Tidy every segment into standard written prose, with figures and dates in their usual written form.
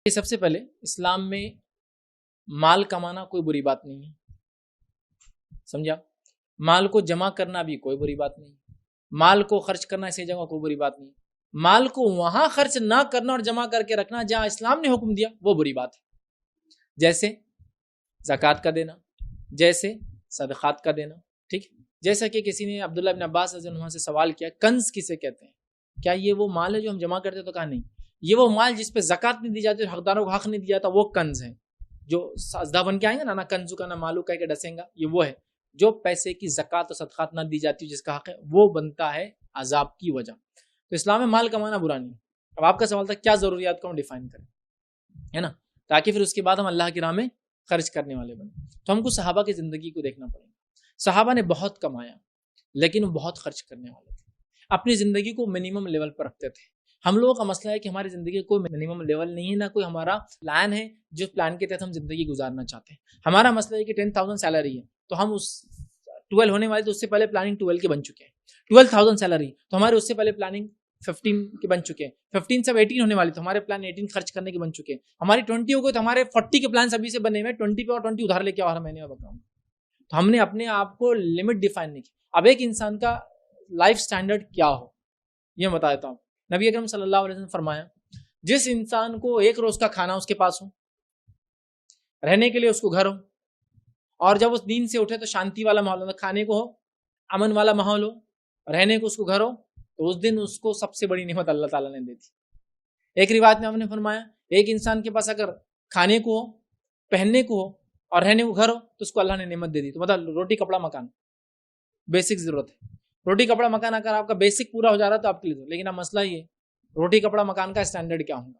کہ سب سے پہلے اسلام میں مال کمانا کوئی بری بات نہیں ہے، سمجھا؟ مال کو جمع کرنا بھی کوئی بری بات نہیں، مال کو خرچ کرنا اسی جگہ کوئی بری بات نہیں، مال کو وہاں خرچ نہ کرنا اور جمع کر کے رکھنا جہاں اسلام نے حکم دیا وہ بری بات ہے، جیسے زکوٰۃ کا دینا، جیسے صدقات کا دینا، ٹھیک؟ جیسا کہ کسی نے عبداللہ بن عباس رضی اللہ عنہ سے سوال کیا کنز کسے کہتے ہیں؟ کیا یہ وہ مال ہے جو ہم جمع کرتے؟ تو کہا نہیں، یہ وہ مال جس پہ زکوٰۃ نہیں دی جاتی، حقداروں کو حق نہیں دیا جاتا، وہ کنز ہے جو سجدہ بن کے آئیں گے نا کنزو کا نہ مالو کہہ کے ڈسیں گا، یہ وہ ہے جو پیسے کی زکوٰۃ اور صدقات نہ دی جاتی جس کا حق ہے وہ بنتا ہے عذاب کی وجہ۔ تو اسلام میں مال کمانا برا نہیں ہے۔ اب آپ کا سوال تھا کیا ضروریات کو ہم ڈیفائن کریں، ہے نا، تاکہ پھر اس کے بعد ہم اللہ کی راہ میں خرچ کرنے والے بنیں۔ تو ہم کو صحابہ کی زندگی کو دیکھنا پڑے گا۔ صحابہ نے بہت کمایا لیکن وہ بہت خرچ کرنے والے تھے، اپنی زندگی کو منیمم لیول پر رکھتے تھے۔ ہم لوگوں کا مسئلہ ہے کہ ہماری زندگی کوئی منیمم لیول نہیں ہے، نہ کوئی ہمارا پلان ہے جو پلان کے تحت ہم زندگی گزارنا چاہتے ہیں۔ ہمارا مسئلہ ہے کہ 10,000 سیلری ہے تو ہم اس 12 ہونے والی تو اس سے پہلے پلاننگ 12 کے بن چکے ہیں، 12,000 سیلری تو ہمارے اس سے پہلے پلاننگ 15 کے بن چکے ہیں، 15 سے 18 ہونے والی تو ہمارے پلان 18 خرچ کرنے کے بن چکے ہیں، ہماری 20 ہو گئی تو ہمارے 40 کے پلان ابھی سے بنے ہوئے، 20 پہ اور 20 ادھار لے کے اور ہر مہینے میں بتاؤں۔ تو ہم نے اپنے آپ کو لمٹ ڈیفائن نہیں کی۔ اب ایک انسان کا لائف سٹینڈرڈ کیا ہو یہ بتا دیتا ہوں۔ نبی اکرم صلی اللہ علیہ وسلم نے فرمایا جس انسان کو ایک روز کا کھانا اس کے پاس ہو، رہنے کے لیے اس کو گھر ہو، اور جب اس نیند سے اٹھے تو شانتی والا ماحول ہو، کھانے کو ہو، امن والا ماحول ہو، رہنے کو اس کو گھر ہو، تو اس دن اس کو سب سے بڑی نعمت اللہ تعالیٰ نے دی تھی۔ ایک روایت میں ہم نے فرمایا ایک انسان کے پاس اگر کھانے کو ہو، پہننے کو ہو اور رہنے کو گھر ہو تو اس کو اللہ نے نعمت دے دی۔ تو مطلب روٹی کپڑا مکان بیسک ضرورت ہے، روٹی کپڑا مکان اگر آپ کا بیسک پورا ہو جا رہا ہے تو آپ کے لیے، لیکن اب مسئلہ یہ روٹی کپڑا مکان کا اسٹینڈرڈ کیا ہوگا؟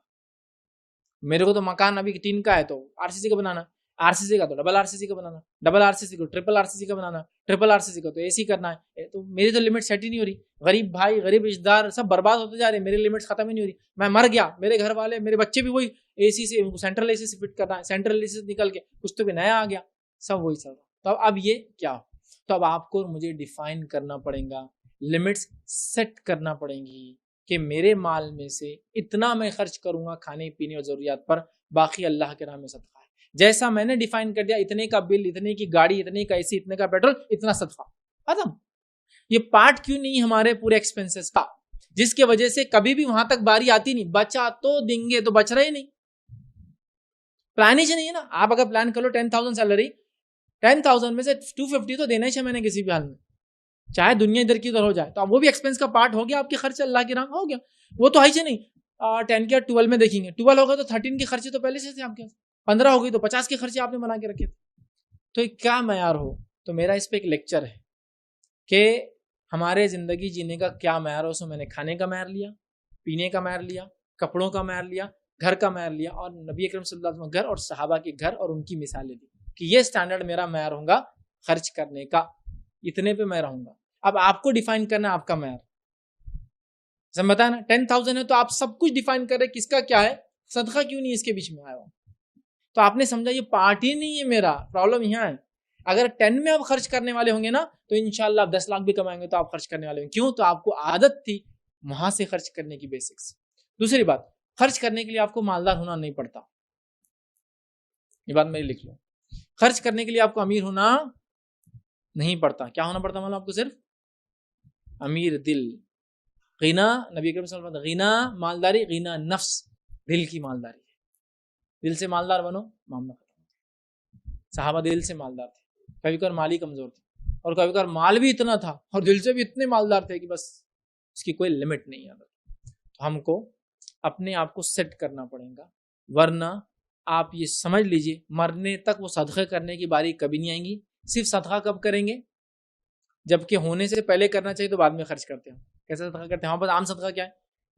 میرے کو تو مکان ابھی 3 کا ہے تو RCC کا بنانا، RCC کا تو ڈبل RCC کا بنانا، ڈبل RCC کو ٹرپل RCC کا بنانا، ٹرپل RCC کو تو AC کرنا ہے، تو میری تو لمٹ سیٹ ہی نہیں ہو رہی۔ غریب بھائی غریب رشتہ دار سب برباد ہوتے جا رہے ہیں، میری لمٹ ختم ہی نہیں ہو رہی۔ میں مر گیا، میرے گھر والے میرے بچے بھی وہی AC سے سینٹرل AC سے فٹ کرنا ہے، سینٹرل AC سے نکل کے کچھ تو بھی نیا آ گیا، سب وہی چل رہا۔ تو اب یہ کیا ہو؟ تو اب آپ کو مجھے ڈیفائن کرنا پڑے گا، لمٹس سیٹ کرنا پڑیں گی کہ میرے مال میں سے اتنا میں خرچ کروں گا کھانے پینے اور ضروریات پر، باقی اللہ کے راہ میں صدقہ ہے۔ جیسا میں نے ڈیفائن کر دیا اتنے کا بل، اتنے کی گاڑی، اتنے کا AC، اتنے کا پیٹرول، اتنا صدقہ ختم۔ یہ پارٹ کیوں نہیں ہمارے پورے ایکسپنسز کا، جس کی وجہ سے کبھی بھی وہاں تک باری آتی نہیں، بچا تو دیں گے تو بچ رہے نہیں، پلان ہی نہیں ہے نا۔ آپ اگر پلان کر لو 10,000 سیلری، 10,000 میں سے 250 تو دینا ہی میں نے کسی بھی حال میں، چاہے دنیا ادھر کی ادھر ہو جائے، تو اب وہ بھی ایکسپنس کا پارٹ ہو گیا، آپ کے خرچے اللہ کی راہ ہو گیا، وہ تو ہے نہیں 10 کے 12 میں دیکھیں گے، 12 ہوگا تو 13 کے خرچے تو پہلے سے تھے آپ کے، 15 ہو گئی تو 50 کے خرچے آپ نے بنا کے رکھے تھے۔ تو کیا معیار ہو؟ تو میرا اس پہ ایک لیکچر ہے کہ ہمارے زندگی جینے کا کیا معیار ہو۔ اس میں نے کھانے کا معیار لیا، پینے کا معیار لیا، کپڑوں کا معیار لیا، گھر کا معیار لیا، اور نبی اکرم صلی اللہ علیہ وسلم گھر اور صحابہ کے گھر اور ان کی مثالیں دی کہ یہ سٹینڈرڈ میرا معیار ہوگا خرچ کرنے کا، اتنے پہ میں رہوں گا۔ اب آپ کو ڈیفائن کرنا آپ کا معیار، سمجھ بتایا نا، 10,000 ہے تو آپ سب کچھ ڈیفائن کر رہے کس کا کیا ہے، صدقہ کیوں نہیں اس کے بیچ میں آیا ہوا؟ تو آپ نے سمجھا یہ پارٹ ہی نہیں ہے میرا، پرابلم یہاں ہے۔ اگر 10 میں آپ خرچ کرنے والے ہوں گے نا تو انشاءاللہ آپ 10 لاکھ بھی کمائیں گے تو آپ خرچ کرنے والے ہوں، کیوں؟ تو آپ کو عادت تھی وہاں سے خرچ کرنے کی بیسکس۔ دوسری بات، خرچ کرنے کے لیے آپ کو مالدار ہونا نہیں پڑتا، یہ بات میری لکھ لو، خرچ کرنے کے لیے آپ کو امیر ہونا نہیں پڑتا۔ کیا ہونا پڑتا معلوم آپ کو؟ صرف امیر دل، غنا، نبی اکرم صلی اللہ علیہ وسلم غنا مالداری، غنا نفس دل کی مالداری ہے، دل سے مالدار بنو معاملہ ختم۔ صحابہ دل سے مالدار تھے، کبھی کبھار مالی کمزور تھے، اور کبھی کبھار مال بھی اتنا تھا اور دل سے بھی اتنے مالدار تھے کہ بس اس کی کوئی لمٹ نہیں ہے۔ تو ہم کو اپنے آپ کو سیٹ کرنا پڑے گا، ورنہ آپ یہ سمجھ لیجئے مرنے تک وہ صدقے کرنے کی باری کبھی نہیں آئیں گی۔ صرف صدقہ کب کریں گے؟ جبکہ ہونے سے پہلے کرنا چاہیے تو بعد میں خرچ کرتے ہیں۔ کیسے صدقہ کرتے ہیں؟ ہاں بس عام صدقہ کیا ہے؟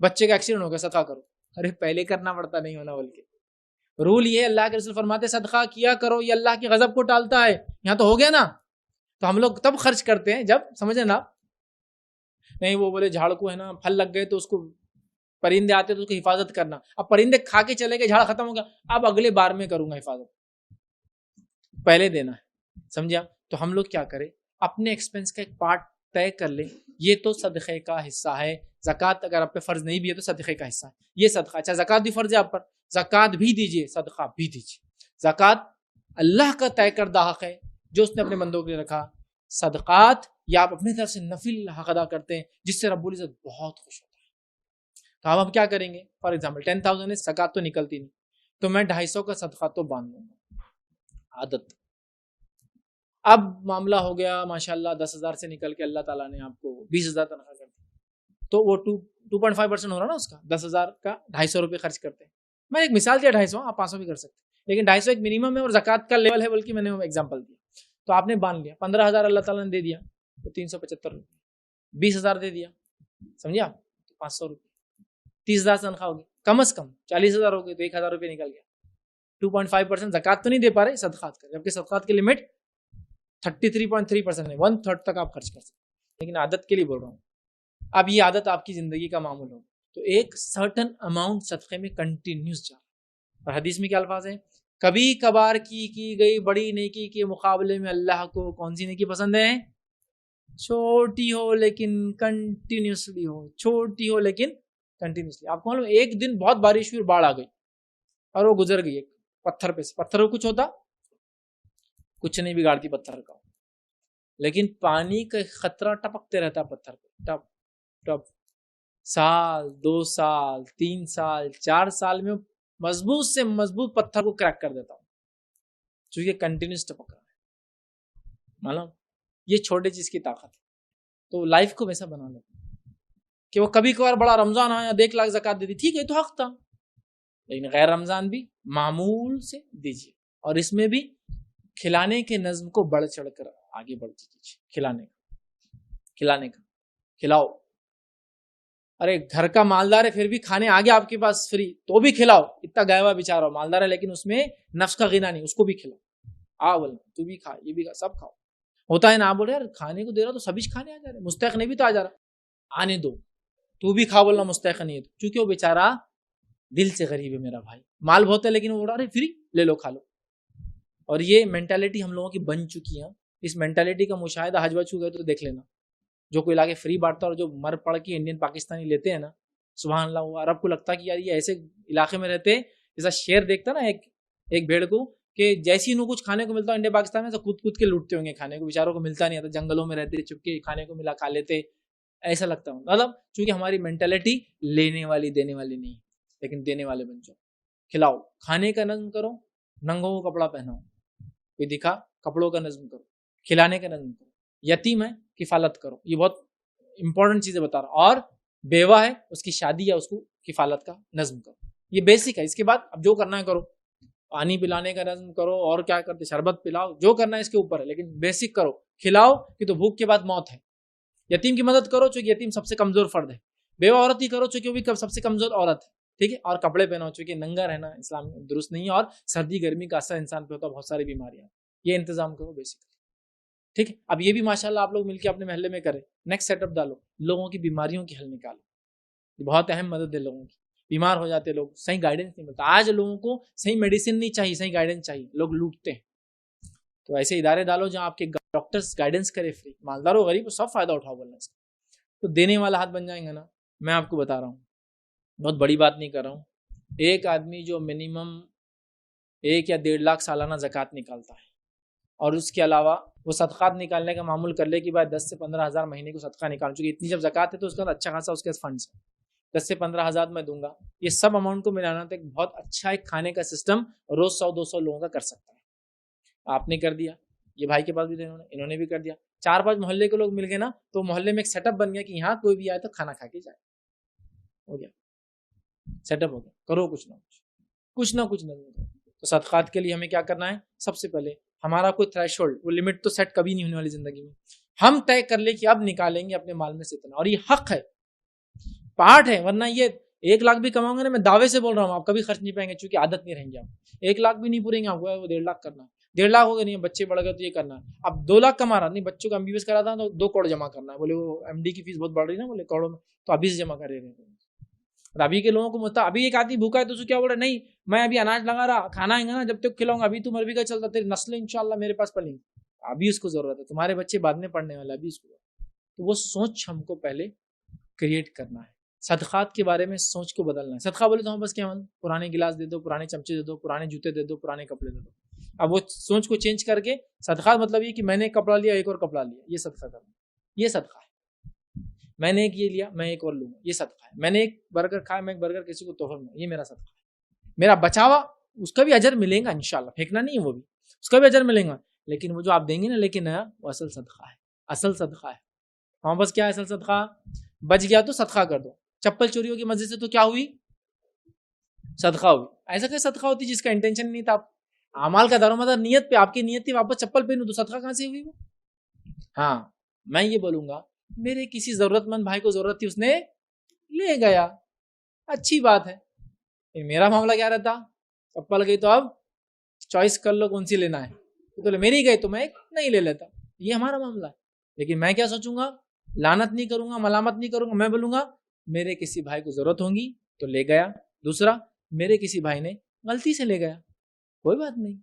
بچے کا ایکسیڈنٹ ہو گیا صدقہ کرو، ارے پہلے کرنا پڑتا نہیں ہونا، بلکہ رول یہ اللہ کے رسول فرماتے صدقہ کیا کرو، یہ اللہ کے غضب کو ٹالتا ہے۔ یہاں تو ہو گیا نا، تو ہم لوگ تب خرچ کرتے ہیں جب سمجھے نا، نہیں وہ بولے جھاڑ کو ہے نا پھل لگ گئے تو اس کو پرندے آتے تو اس کی حفاظت کرنا، اب پرندے کھا کے چلے گئے، جھاڑ ختم ہو گیا، اب اگلے بار میں کروں گا حفاظت، پہلے دینا ہے، سمجھا؟ تو ہم لوگ کیا کریں، اپنے ایکسپنس کا ایک پارٹ طے کر لیں یہ تو صدقے کا حصہ ہے. زکوٰۃ اگر آپ پہ فرض نہیں بھی ہے تو صدقے کا حصہ ہے. یہ صدقہ. اچھا زکوٰۃ بھی فرض ہے آپ پر, زکوٰۃ بھی دیجیے, صدقہ بھی دیجیے. زکوٰۃ اللہ کا طے کردہ حق ہے جو اس نے اپنے بندوں کے لیے رکھا. صدقات یا آپ اپنی طرف سے نفل حق ادا کرتے ہیں جس سے رب العزت بہت خوش ہوتا ہے. تو اب ہم کیا کریں گے؟ فار ایگزامپل 10,000 ہے, زکوٰۃ تو نکلتی نہیں, تو میں 250 کا صدقہ تو باندھ لوں گا, عادت. اب معاملہ ہو گیا ماشاءاللہ 10,000 سے نکل کے اللہ تعالیٰ نے آپ کو 20,000 تنخواہ کر دی, تو وہ 2.5% ہو رہا نا اس کا. 10,000 کا 250 روپے خرچ کرتے ہیں. میں ایک مثال دیا 250, آپ 500 بھی کر سکتے ہیں, لیکن 250 ایک منیمم ہے اور زکوٰۃ کا لیول ہے, بلکہ میں نے ایگزامپل دیا. تو آپ نے باندھ لیا, 15,000 اللہ تعالیٰ نے دے دیا تو 375 روپے, 20,000 دے دیا, سمجھا, تو 500 روپے, 30,000 تنخواہ ہوگی, کم از کم 40,000 ہو گئی تو 1,000 روپے نکل گیا. 2.5% زکوٰۃ تو نہیں دے پا رہے صدقات کا, جبکہ صدقات کی لمٹ 33.3% ہے, 1/3 تک آپ خرچ کر سکتے ہیں, لیکن عادت کے لیے بول رہا ہوں. اب یہ عادت آپ کی زندگی کا معمول ہو تو ایک سرٹن اماؤنٹ صدقے میں کنٹینیوس جا. اور حدیث میں کیا الفاظ ہیں؟ کبھی کبھار کی گئی بڑی نیکی کے مقابلے میں اللہ کو کون سی نیکی پسند ہے؟ چھوٹی ہو لیکن کنٹینیوسلی ہو, چھوٹی ہو لیکن کنٹینیوسلی. آپ کو معلوم ایک دن بہت بارش ہوئی اور باڑھ آ گئی اور وہ گزر گئی ایک پتھر پہ سے. پتھر کو کچھ ہوتا؟ کچھ نہیں بگاڑتی پتھر کا, لیکن پانی کا خطرہ ٹپکتے رہتا پتھر پہ, ٹپ ٹپ. سال, 2 سال, 3 سال, 4 سال میں مضبوط سے مضبوط پتھر کو کریک کر دیتا ہوں, چونکہ کنٹینیوس ٹپک رہا ہے. معلوم یہ چھوٹے چیز کی طاقت ہے. تو لائف کو ویسا بنا لیتے کہ وہ کبھی کبھار بڑا رمضان آیا 1 لاکھ زکوٰۃ دے دی, ٹھیک ہے تو حق تھا, لیکن غیر رمضان بھی معمول سے دیجیے, اور اس میں بھی کھلانے کے نظم کو بڑھ چڑھ کر آگے بڑھ دیجیے. کھلانے کا کھلاؤ. ارے گھر کا مالدار ہے پھر بھی کھانے آگے آپ کے پاس فری, تو بھی کھلاؤ. اتنا گیا ہوا بیچارہ مالدار ہے لیکن اس میں نفس کا غنا نہیں, اس کو بھی کھلاؤ. بولنا تو بھی کھا, یہ بھی کھا, سب کھاؤ. ہوتا ہے نا, آپ بول رہے یار کھانے کو دے رہا تو سبھی کھانے آ جا رہے, مستحق نہیں بھی تو آ جا رہا, آنے دو, تو بھی کھا, بولنا مستحق نہیں ہے, کیونکہ وہ بیچارہ دل سے غریب ہے میرا بھائی, مال بہت ہے لیکن وہ اڑا رہے فری, لے لو کھا لو. اور یہ مینٹالٹی ہم لوگوں کی بن چکی ہے. اس مینٹالٹی کا مشاہدہ حج وج ہو گئے تو دیکھ لینا, جو کوئی علاقے فری بانٹتا اور جو مر پڑ کے انڈین پاکستانی لیتے ہیں نا, سبحان اللہ, وہ عرب کو لگتا کہ یار یہ ایسے علاقے میں رہتے, جیسا شیر دیکھتا نا ایک بھیڑ کو, کہ جیسی انہوں کچھ کھانے کو ملتا ہے انڈیا پاکستان میں تو کود کے لوٹتے ہوں گے کھانے کو, بیچاروں کو ملتا نہیں آتا, جنگلوں میں رہتے چپکے کھانے کو ملا کھا لیتے, ایسا لگتا ہوں. مطلب چونکہ ہماری مینٹالٹی لینے والی دینے والی نہیں, لیکن دینے والے بن جاؤ. کھلاؤ, کھانے کا نظم کرو, ننگوں کو کپڑا پہناؤ, کوئی دکھا کپڑوں کا نظم کرو, کھلانے کا نظم کرو, یتیم ہے کفالت کرو, یہ بہت امپورٹنٹ چیزیں بتا رہا. اور بیوہ ہے اس کی شادی یا اس کو کفالت کا نظم کرو, یہ بیسک ہے. اس کے بعد اب جو کرنا ہے کرو, پانی پلانے کا نظم کرو, اور کیا کرتے شربت پلاؤ, جو کرنا ہے اس کے اوپر ہے, لیکن بیسک کرو. کھلاؤ کہ تو بھوک کے بعد موت ہے. یتیم کی مدد کرو چونکہ یتیم سب سے کمزور فرد ہے. بیوہ عورت ہی کرو چونکہ وہ بھی سب سے کمزور عورت ہے, ٹھیک ہے. اور کپڑے پہنو چونکہ ننگا رہنا اسلام میں درست نہیں ہے, اور سردی گرمی کا اثر انسان پہ ہوتا ہے, بہت ساری بیماریاں, یہ انتظام کرو بیسک, ٹھیک ہے. اب یہ بھی ماشاءاللہ آپ لوگ مل کے اپنے محلے میں کریں, نیکسٹ سیٹ اپ ڈالو, لوگوں کی بیماریوں کی حل نکالو. یہ بہت اہم مدد ہے لوگوں کی. بیمار ہو جاتے لوگ, صحیح گائیڈنس نہیں ملتا. آج لوگوں کو صحیح میڈیسن نہیں چاہیے, صحیح گائیڈنس چاہیے, لوگ لوٹتے ہیں. تو ایسے ادارے ڈالو جہاں آپ کے ڈاکٹرز گائیڈنس کرے فری, مالدار و غریب سب فائدہ اٹھاؤ بولنا اس کا, تو دینے والا ہاتھ بن جائیں گے نا. میں آپ کو بتا رہا ہوں, بہت بڑی بات نہیں کر رہا ہوں. ایک آدمی جو منیمم 1 یا 1.5 لاکھ سالانہ زکوٰۃ نکالتا ہے, اور اس کے علاوہ وہ صدقات نکالنے کا معمول کر لے کہ بھائی 10 سے 15 ہزار مہینے کو صدقہ نکالوں, چونکہ اتنی جب زکوٰۃ ہے تو اس کا اچھا خاصا اس کے فنڈس ہے, 10 سے 15 ہزار میں دوں گا. یہ سب اماؤنٹ کو ملانا تو ایک بہت اچھا ایک کھانے کا سسٹم روز 100-200 لوگوں کا کر سکتا ہے. آپ نے کر دیا, یہ بھائی کے پاس بھی انہوں نے بھی کر دیا, 4-5 محلے کے لوگ مل گئے نا, تو محلے میں ایک سیٹ اپ بن گیا کہ یہاں کوئی بھی آئے تو کھانا کھا کے جائے. ہو گیا, سیٹ اپ ہو گیا. کرو کچھ نہ کچھ. تو صدقات کے لیے ہمیں کیا کرنا ہے؟ سب سے پہلے ہمارا کوئی تھریش ہولڈ, وہ لمٹ تو سیٹ کبھی نہیں ہونے والی زندگی میں. ہم طے کر لیں کہ اب نکالیں گے اپنے مال میں سے اتنا, اور یہ حق ہے, پارٹ ہے. ورنہ یہ 1 لاکھ بھی کماؤں گے نا, میں دعوے سے بول رہا ہوں, آپ کبھی خرچ نہیں پائیں گے, چونکہ عادت نہیں رہیں گے. آپ 1 لاکھ بھی نہیں پوریں گے, آپ کو 1.5 لاکھ کرنا ہے, 1.5 لاکھ ہو گیا نہیں, بچے بڑھ گئے تو یہ کرنا ہے. اب 2 لاکھ کما رہا نہیں, بچوں کا MBBS کرا تھا تو 2 کروڑ جمع کرنا ہے. بولے وہ MD کی فیس بہت بڑھ رہی ہے نا, بولے کروڑوں میں, تو ابھی سے جمع کر رہے ہیں. ابھی کے لوگوں کو مطلب ابھی ایک آدمی بھوکا ہے تو اس کو کیا بول رہا ہے, نہیں میں ابھی اناج لگا رہا, کھانا آئے گا نا جب تک کھلاؤں گا, ابھی تو مروی کا چلتا, تیری نسلیں انشاءاللہ میرے پاس پلیں گی, ابھی اس کو ضرورت ہے. تمہارے بچے بعد میں پڑھنے والے, ابھی اس کو. تو وہ سوچ ہم کو پہلے کریٹ کرنا ہے. صدقات کے بارے میں سوچ کو بدلنا ہے. صدقہ بولے تو ہم بس کیا مانتے, پرانے گلاس دے دو, پرانے چمچے دے دو, پرانے جوتے دے دو, پرانے کپڑے دے دو. اب وہ سوچ کو چینج کر کے صدقات مطلب یہ کہ میں نے ایک کپڑا لیا, ایک اور کپڑا لیا, یہ صدقہ کرنا, یہ صدقہ ہے. میں نے ایک یہ لیا, میں ایک اور لوں گا, یہ صدقہ ہے. میں نے ایک برگر کھایا, میں ایک برگر کسی کو تحفہ دوں, یہ میرا صدقہ ہے. میرا بچا ہوا اس کا بھی اجر ملے گا انشاءاللہ, پھینکنا نہیں ہے, وہ بھی اس کا بھی اجر ملے گا, لیکن وہ جو آپ دیں گے نا لیکن نیا, وہ اصل صدقہ ہے, اصل صدقہ ہے. ہاں بس کیا ہے اصل صدقہ؟ بچ گیا تو صدقہ کر دو. چپل چوری ہوگی مسجد سے تو کیا ہوئی؟ صدقہ ہوئی. ایسا کہ صدقہ ہوتی جس کا انٹینشن نہیں تھا, اعمال کا دار و مدار نیت پہ, آپ کی نیت تھی واپس چپل پہنوں, تو صدقہ کہاں سے ہوئی وہ؟ ہاں میں یہ بولوں گا, میرے کسی ضرورت مند بھائی کو ضرورت تھی, اس نے لے گیا, اچھی بات ہے. میرا معاملہ کیا رہتا, چپل گئی تو اب چوائس کر لو کون سی لینا ہے, تو میری گئی تو میں ایک نہیں لے لیتا, یہ ہمارا معاملہ ہے. لیکن میں کیا سوچوں گا, لعنت نہیں کروں گا, ملامت نہیں کروں گا, میں بولوں گا میرے کسی بھائی کو ضرورت ہوگی تو لے گیا. دوسرا, میرے کسی بھائی نے غلطی سے لے گیا, کوئی بات نہیں,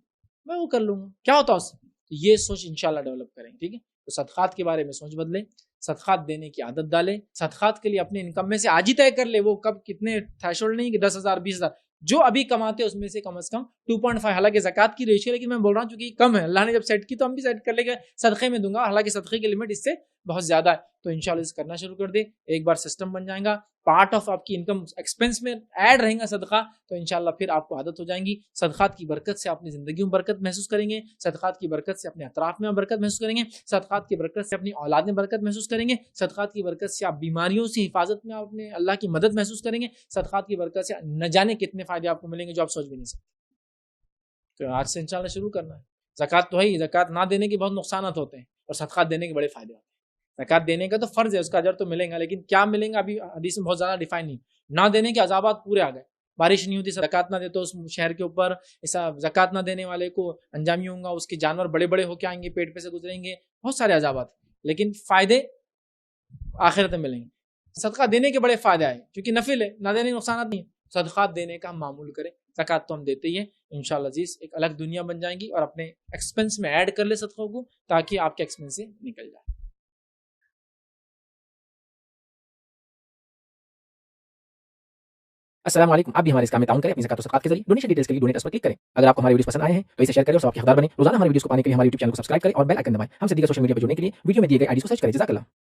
میں وہ کر لوں گا, کیا ہوتا اس سے. یہ سوچ انشاءاللہ ڈیولپ کریں, ٹھیک ہے. تو صدقات کے بارے میں سوچ بدلیں, صدقات دینے کی عادت ڈالیں. صدقات کے لیے اپنے انکم میں سے آج ہی طے کر لے, وہ کب کتنے تھریشولڈ نہیں کہ 10,000 20,000, جو ابھی کماتے اس میں سے کم از کم 2.5, حالانکہ زکوٰۃ کی ریشیو, لیکن میں بول رہا ہوں چونکہ کم ہے, اللہ نے جب سیٹ کی تو ہم بھی سیٹ کر لیں گے, صدقے میں دوں گا, حالانکہ صدقے کی لمٹ اس سے بہت زیادہ ہے. تو انشاءاللہ اس کرنا شروع کر دے, ایک بار سسٹم بن جائے گا, پارٹ آف آپ کی انکم ایکسپینس میں ایڈ رہیں گا صدقہ, تو انشاءاللہ پھر آپ کو عادت ہو جائیں گی. صدقات کی برکت سے اپنی زندگی میں برکت محسوس کریں گے, صدقات کی برکت سے اپنے اطراف میں برکت محسوس کریں گے, صدقات کی برکت سے اپنی اولاد میں برکت محسوس کریں گے, صدقات کی برکت سے آپ بیماریوں سے حفاظت میں اپنے اللہ کی مدد محسوس کریں گے, صدقات کی برکت سے نہ جانے کتنے فائدے آپ کو ملیں گے جو آپ سوچ بھی نہیں سکتے. تو آج سے انشاءاللہ شروع کرنا ہے. زکوٰۃ تو ہے ہی, زکوٰۃ نہ دینے کے بہت نقصانات ہوتے ہیں اور صدقات دینے کے بڑے فائدے ہوتے ہیں. زکوٰۃ دینے کا تو فرض ہے, اس کا اجر تو ملے گا, لیکن کیا ملیں گا ابھی حدیث میں بہت زیادہ ڈیفائن نہیں. نہ دینے کے عذابات پورے آ گئے, بارش نہیں ہوتی, زکوٰۃ نہ دے تو اس شہر کے اوپر ایسا, زکوٰۃ نہ دینے والے کو انجام ہوں گا, اس کے جانور بڑے بڑے ہو کے آئیں گے, پیٹ پہ سے گزریں گے, بہت سارے عذابات, لیکن فائدے آخرت میں ملیں گے. صدقہ دینے کے بڑے فائدے آئے, کیونکہ نفل ہے, نہ دینے کے نقصانات نہیں. صدقات دینے کا ہم معمول کریں, زکوٰۃ تو ہم دیتے ہی ہیں. انشاءاللہ عزیز ایک الگ دنیا بن جائیں گی, اور اپنے ایکسپنس میں ایڈ کر لے صدقوں کو, تاکہ آپ کے ایکسپنس سے نکل جائے. السلام علیکم. آپ بھی ہمارے اس کام میں تعاون کریں اپنی زکات و صدقات کے ذریعے. ڈونیشن ڈیٹیلز کے لیے ڈونیٹ پر کلک کریں. اگر آپ کو ہمارے ویڈیوز پسند آئے ہیں تو اسے شیئر کریں اور سب کے حقدار بنیں. روزانہ ہمارے ویڈیوز کو پانے کے لیے ہمارے یوٹیوب چینل کو سبسکرائب کریں اور بیل آئکن دبائیں. ہم سے دیگر سوشل میڈیا پر جڑنے کے لیے ویڈیو میں دیے گئے آئی ڈی کو سرچ کریں. جزاک اللہ.